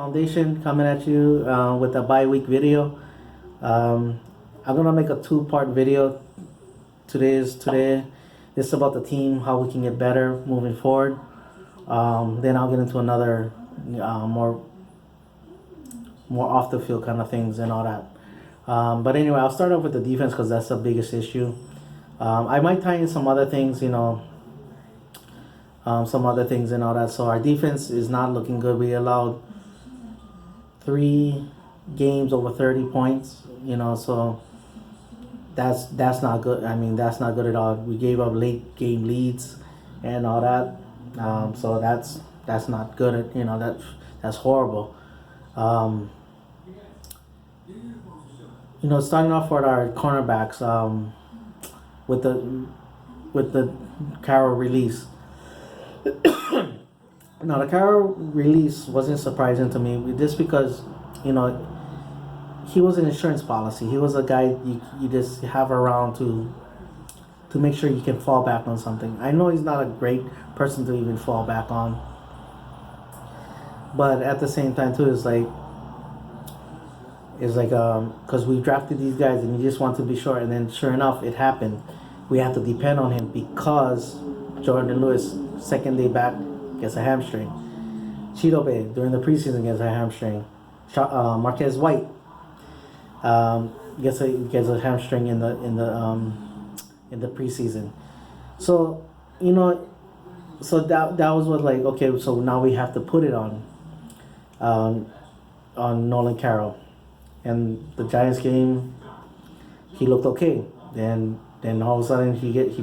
Foundation coming at you with a bi-week video. I'm gonna make a two-part video. Today. This is about the team, how we can get better moving forward. Then I'll get into another more off the field kind of things and all that. But anyway, I'll start off with the defense because that's the biggest issue. I might tie in some other things, some other things and all that. So our defense is not looking good. We allowed 3 games over 30 points, so that's not good. I mean, that's not good at all. We gave up late game leads and all that. So that's not good. That's horrible. Starting off with our cornerbacks, with the Carroll release. Now the Carroll release wasn't surprising to me, just because, he was an insurance policy. He was a guy you just have around to make sure you can fall back on something. I know he's not a great person to even fall back on, but at the same time too, it's like because we drafted these guys and you just want to be sure, and then sure enough it happened. We have to depend on him because Jordan Lewis, second day back, gets a hamstring. Cheeto Bay during the preseason gets a hamstring. Marquez White gets a hamstring in the preseason. So that was what, like, okay, so now we have to put it on Nolan Carroll. And the Giants game, he looked okay. Then all of a sudden he gets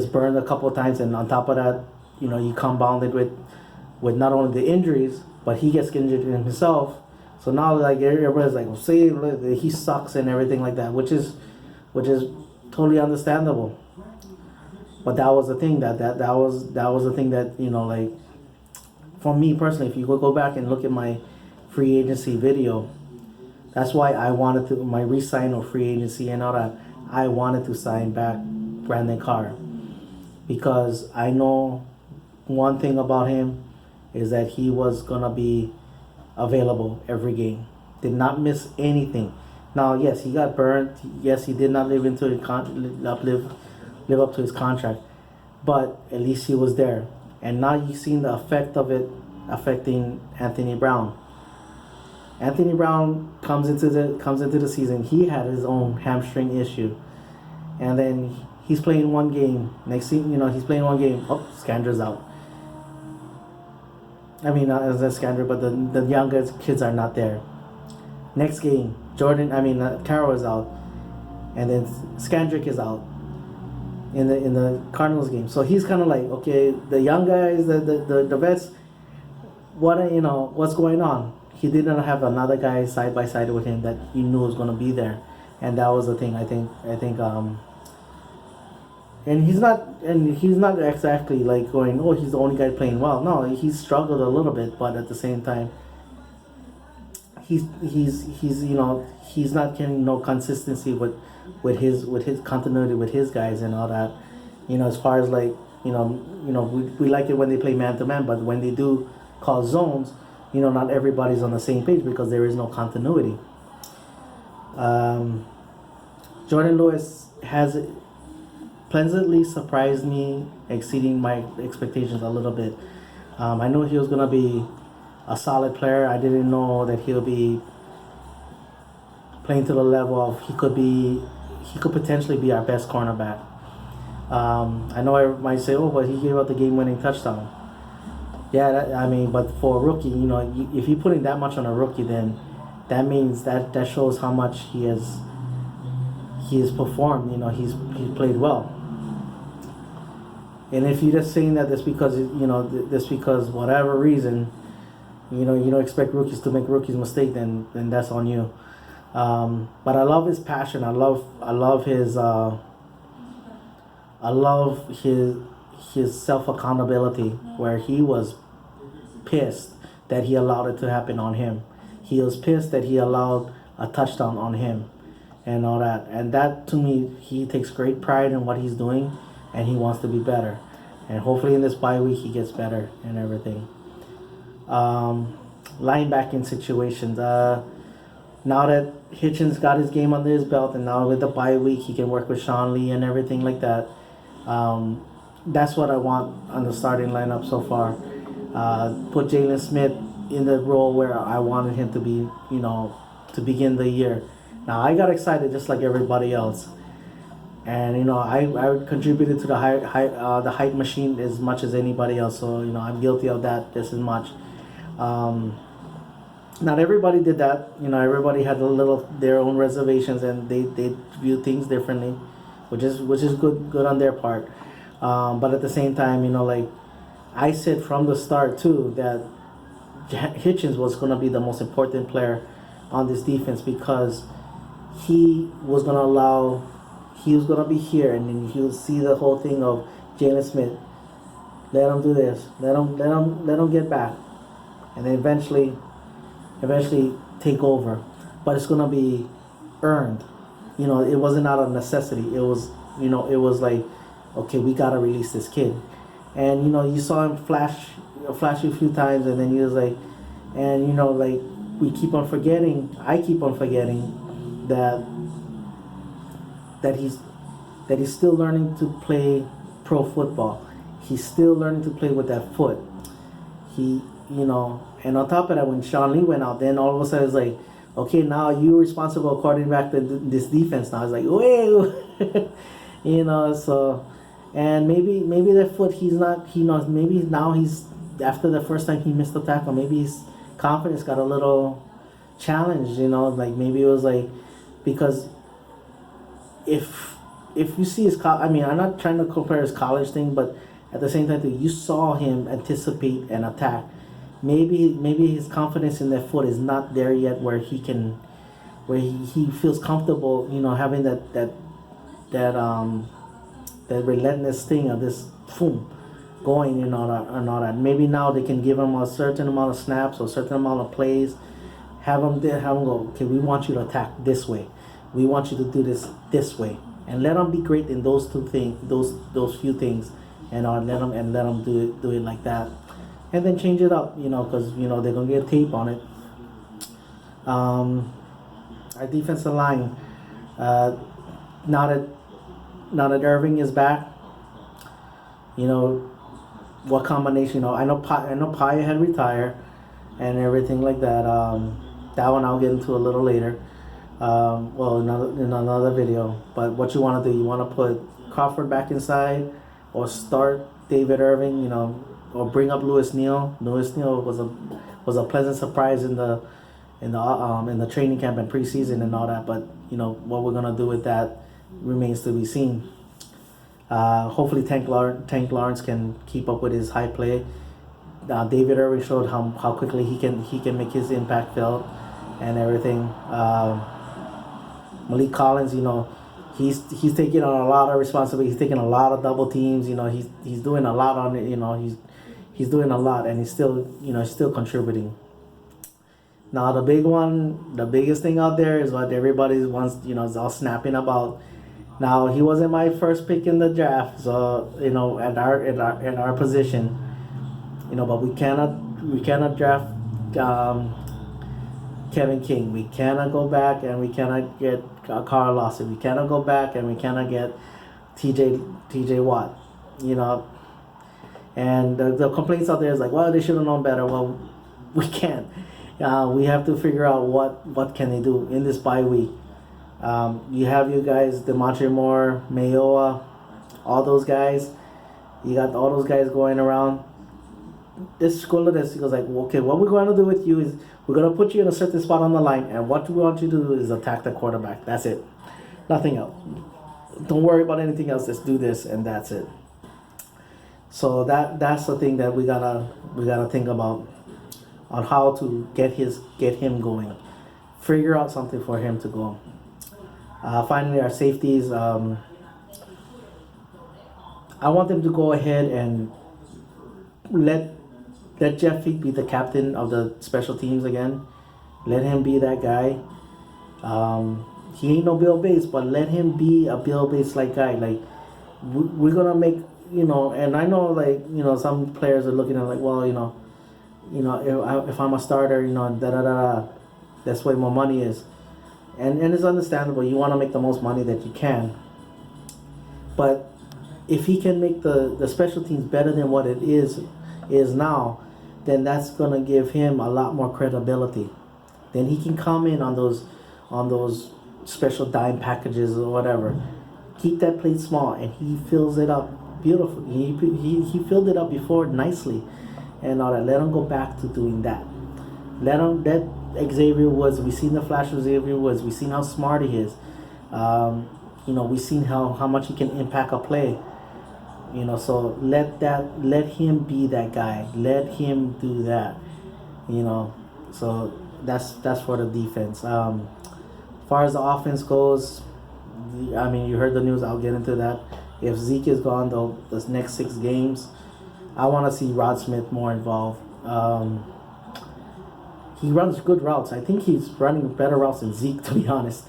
burned a couple of times, and on top of that, you compounded with not only the injuries, but he gets injured in himself. So now, like, everybody's like, well, say he sucks and everything like that, which is totally understandable. But that was the thing that was the thing that, like, for me personally, if you go back and look at my free agency video, that's why I wanted to, my re-sign of free agency and all that, I wanted to sign back Brandon Carr, because I know one thing about him is that he was gonna be available every game. Did not miss anything. Now, yes, he got burned. Yes, he did not live up to his contract, but at least he was there. And now you've seen the effect of it affecting Anthony Brown. Anthony Brown comes into the season. He had his own hamstring issue, and then he's playing one game. Next thing he's playing one game. Oh, Scandra's out. I mean, not as a Scandra, but the younger kids are not there. Next game, Carroll is out, and then Scandrick is out in the Cardinals game. So he's kind of like, okay, the young guys, the vets, what's going on? He didn't have another guy side by side with him that he knew was going to be there, and that was the thing. I think, and he's not exactly like going, oh, he's the only guy playing well. No, he's struggled a little bit, but at the same time, he's not getting no consistency with his continuity with his guys and all that. As far as, like, we like it when they play man to man, but when they do call zones, not everybody's on the same page because there is no continuity. Jordan Lewis has pleasantly surprised me, exceeding my expectations a little bit. I knew he was going to be a solid player. I didn't know that he'll be playing to the level of he could potentially be our best cornerback. I know I might say, oh, but he gave up the game-winning touchdown. Yeah, but for a rookie, if you're putting that much on a rookie, then that means that shows how much he has performed. He's played well. And if you're just saying that that's because whatever reason, you don't expect rookies to make rookies mistake, then that's on you. But I love his passion. I love his self accountability, where he was pissed that he allowed it to happen on him. He was pissed that he allowed a touchdown on him and all that. And that, to me, he takes great pride in what he's doing, and he wants to be better. And hopefully in this bye week he gets better and everything. linebacking situations. Now that Hitchens got his game under his belt, and now with the bye week, he can work with Sean Lee and everything like that. That's what I want on the starting lineup so far. Put Jalen Smith in the role where I wanted him to be, to begin the year. Now I got excited just like everybody else, and I contributed to the hype machine as much as anybody else. So I'm guilty of that just as much. Not everybody did that. Everybody had their own reservations, and they view things differently, which is good on their part. But at the same time, like I said from the start too that Hitchens was going to be the most important player on this defense, because he was going to be here, and then he would see the whole thing of Jalen Smith. Let him do this. Let him get back, and then eventually take over. But it's going to be earned. It wasn't out of necessity. It was like, okay, we got to release this kid. And you saw him flash a few times, and then he was like, and like I keep on forgetting that he's still learning to play pro football. He's still learning to play with that foot. And on top of that, when Sean Lee went out, then all of a sudden it's like, okay, now you're responsible according back to this defense. Now it's like, wait, so, and maybe that foot, maybe now he's, after the first time he missed the tackle, maybe his confidence got a little challenged, like maybe it was like, because if you see his, I'm not trying to compare his college thing, but at the same time, you saw him anticipate an attack. Maybe his confidence in that foot is not there yet, where he feels comfortable, having that relentless thing of this boom going and all that. Maybe now they can give him a certain amount of snaps or a certain amount of plays, have him go, okay, we want you to attack this way, we want you to do this way, and let him be great in those two things, those few things, and let him do it like that. And then change it up, because they're gonna get tape on it. Our defensive line, now that Irving is back, what combination? I know Paya had retired and everything like that. That one I'll get into a little later. In another video. But what you want to do? You want to put Crawford back inside, or start David Irving? Or bring up Lewis Neal. Lewis Neal was a pleasant surprise in the training camp and preseason and all that. But what we're gonna do with that remains to be seen. Hopefully Tank Lawrence can keep up with his high play. David Irving showed how quickly he can make his impact felt and everything. Malik Collins, he's taking on a lot of responsibility. He's taking a lot of double teams. He's doing a lot on it. He's doing a lot, and he's still contributing. Now the biggest thing out there is what everybody wants, is all snapping about. Now he wasn't my first pick in the draft, so at our position, but we cannot draft Kevin King. We cannot go back and we cannot get Carl Lawson. We cannot go back and we cannot get TJ Watt. And the complaints out there is like, well, they should have known better. Well, we can't. We have to figure out what can they do in this bye week. You have you guys, DeMontre Moore, Mayoa, all those guys. You got all those guys going around. This school of this, he goes like, okay, what we're going to do with you is we're going to put you in a certain spot on the line, and what we want you to do is attack the quarterback. That's it. Nothing else. Don't worry about anything else. Just do this, and that's it. So that's the thing that we gotta think about on how to get him going. Figure out something for him to go. Finally, our safeties. I want them to go ahead and let Jeff Feek be the captain of the special teams again. Let him be that guy. He ain't no Bill Bates, but let him be a Bill Bates like guy. Like we're gonna make, and I know some players are looking at like, well, you know, if I'm a starter, you know, da da da, that's where my money is, and it's understandable. You want to make the most money that you can, but if he can make the special teams better than what it is now, then that's gonna give him a lot more credibility. Then he can come in on those special dime packages or whatever. Keep that plate small, and he fills it up beautifully. He filled it up before nicely, and all that. Let him go back to doing that. Let Xavier Woods. We've seen the flash of Xavier Woods. We've seen how smart he is. You know, we've seen how much he can impact a play. You know, so let him be that guy. Let him do that. You know, so that's for the defense. As far as the offense goes, I mean, you heard the news. I'll get into that. If Zeke is gone, though, the next 6 games, I want to see Rod Smith more involved. He runs good routes. I think he's running better routes than Zeke, to be honest.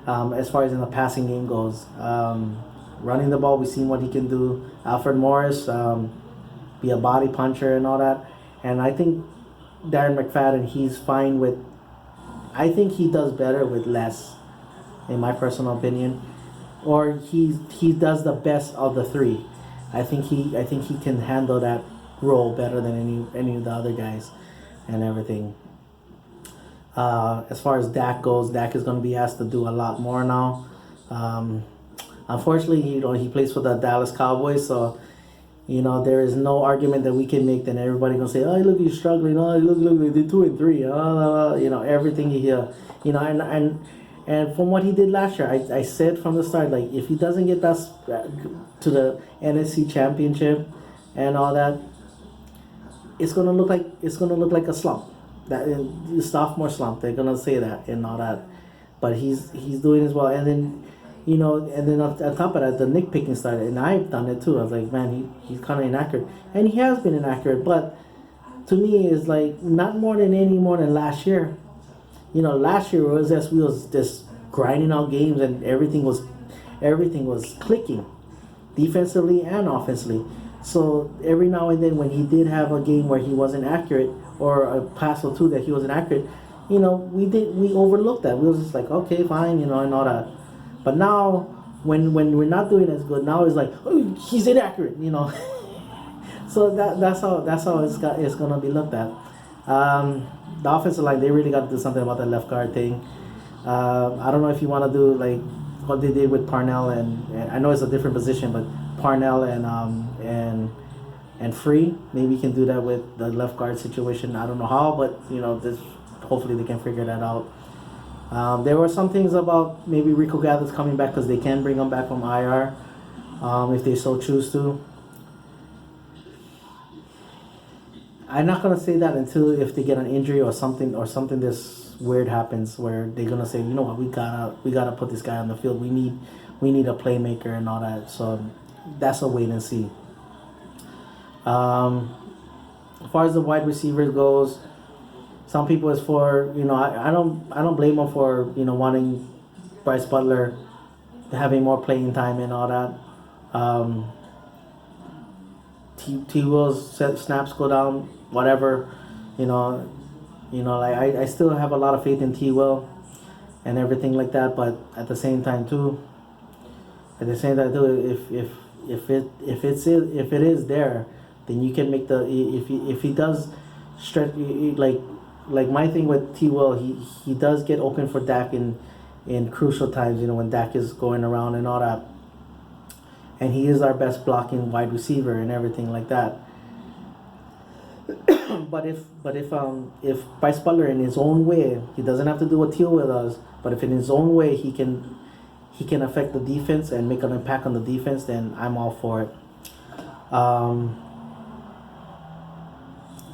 As far as in the passing game goes, running the ball, we've seen what he can do. Alfred Morris, be a body puncher and all that. And I think Darren McFadden, he's fine with. I think he does better with less, in my personal opinion, or he does the best of the 3. I think he can handle that role better than any of the other guys and everything. As far as Dak goes, Dak is going to be asked to do a lot more now. Unfortunately, you know, he plays for the Dallas Cowboys, so you know there is no argument that we can make. Then everybody gonna say, "Oh, look, he's struggling. Oh, look, they're 2-3." You know, everything he hear. You know, and from what he did last year, I said from the start, like if he doesn't get us to the NFC Championship and all that, it's gonna look like a slump. That sophomore slump. They're gonna say that and all that, but he's doing as well. And then, you know, and then on top of that, the nitpicking started, and I've done it too. I was like, man, he's kind of inaccurate, and he has been inaccurate. But to me, it's like not more than last year. You know, last year we was just grinding out games, and everything was clicking, defensively and offensively. So every now and then, when he did have a game where he wasn't accurate, or a pass or two that he wasn't accurate, you know, we overlooked that. We was just like, okay, fine, you know, and all that. But now, when we're not doing as good, now it's like, oh, he's inaccurate, you know. So that's how it's gonna be looked at. The offensive line, they really got to do something about that left guard thing. I don't know if you want to do like what they did with Parnell and I know it's a different position, but Parnell and Free, maybe you can do that with the left guard situation. I don't know how, but you know, hopefully they can figure that out. There were some things about maybe Rico Gathers coming back because they can bring him back from IR if they so choose to. I'm not gonna say that until if they get an injury or something this weird happens where they're gonna say, you know what, we gotta put this guy on the field. We need a playmaker and all that. So that's a wait and see. As far as the wide receivers goes, some people is for, you know, I don't blame them for, you know, wanting Bryce Butler having more playing time and all that. T Will's snaps go down, whatever, you know, like I still have a lot of faith in T Will and everything like that, but at the same time too, if it is there, then you can make if he does stretch, like my thing with T Will, he does get open for Dak in crucial times, you know, when Dak is going around and all that. And he is our best blocking wide receiver and everything like that. but if Bryce Butler in his own way, he doesn't have to do what T Will does, but if in his own way he can affect the defense and make an impact on the defense, then I'm all for it.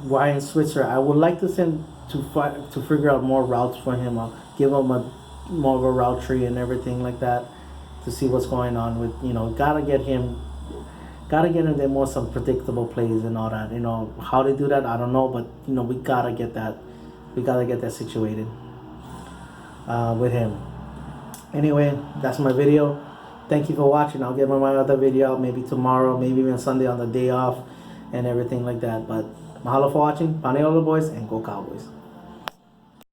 Ryan Switzer, I would like to send to figure out more routes for him. I'll give him more of a route tree and everything like that to see what's going on with, you know, gotta get him there more some predictable plays and all that. You know, how they do that, I don't know, but you know, we gotta get that situated with him. Anyway, that's my video. Thank you for watching. I'll get my other video out maybe tomorrow, maybe even Sunday on the day off and everything like that. But Mahalo for watching. Paneo the boys and go Cowboys.